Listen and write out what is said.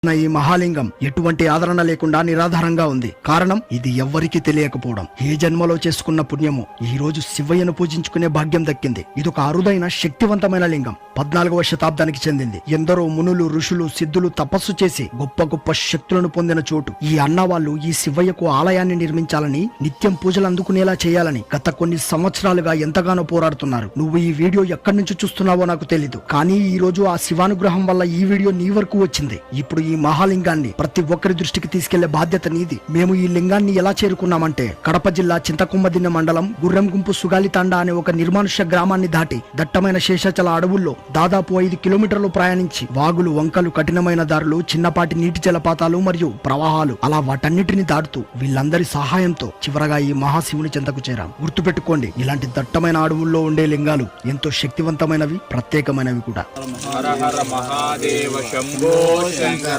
ఈ మహాలింగం ఎటువంటి ఆదరణ లేకుండా నిరాధారంగా ఉంది. కారణం ఇది ఎవ్వరికీ తెలియకపోవడం. ఏ జన్మలో చేసుకున్న పుణ్యము ఈ రోజు శివయ్యను పూజించుకునే భాగ్యం దక్కింది. ఇదొక అరుదైన శక్తివంతమైన లింగం. 14వ శతాబ్దానికి చెందింది. ఎందరో మునులు, ఋషులు, సిద్ధులు తపస్సు చేసి గొప్ప గొప్ప శక్తులను పొందిన చోటు. ఈ అన్నవాళ్లు ఈ శివయ్యకు ఆలయాన్ని నిర్మించాలని, నిత్యం పూజలు అందుకునేలా చేయాలని గత కొన్ని సంవత్సరాలుగా ఎంతగానో పోరాడుతున్నారు. నువ్వు ఈ వీడియో ఎక్కడి నుంచి చూస్తున్నావో నాకు తెలీదు, కానీ ఈ రోజు ఆ శివానుగ్రహం వల్ల ఈ వీడియో నీ వరకు వచ్చింది. ఇప్పుడు ఈ మహాలింగాన్ని ప్రతి ఒక్కరి దృష్టికి తీసుకెళ్లే బాధ్యత నీది. మేము ఈ లింగాన్ని ఎలా చేరుకున్నామంటే కడప జిల్లా చింతకొమ్మదిన్నె మండలం గుర్రంగుంపు సుగాలితాండ అనే ఒక నిర్మానుష్య గ్రామాన్ని దాటి దట్టమైన శేషాచల అడవుల్లో దాదాపు 5 కిలోమీటర్లు ప్రయాణించి వాగులు, వంకలు, కఠినమైన దారులు, చిన్నపాటి నీటి జలపాతాలు మరియు ప్రవాహాలు అలా వాటన్నిటిని దాటుతూ వీళ్ళందరి సహాయంతో చివరగా ఈ మహాశివుని చెంతకు చేరాం. గుర్తుపెట్టుకోండి, ఇలాంటి దట్టమైన అడవుల్లో ఉండే లింగాలు ఎంతో శక్తివంతమైనవి, ప్రత్యేకమైనవి కూడా. హర హర మహాదేవ శంభో శంకర.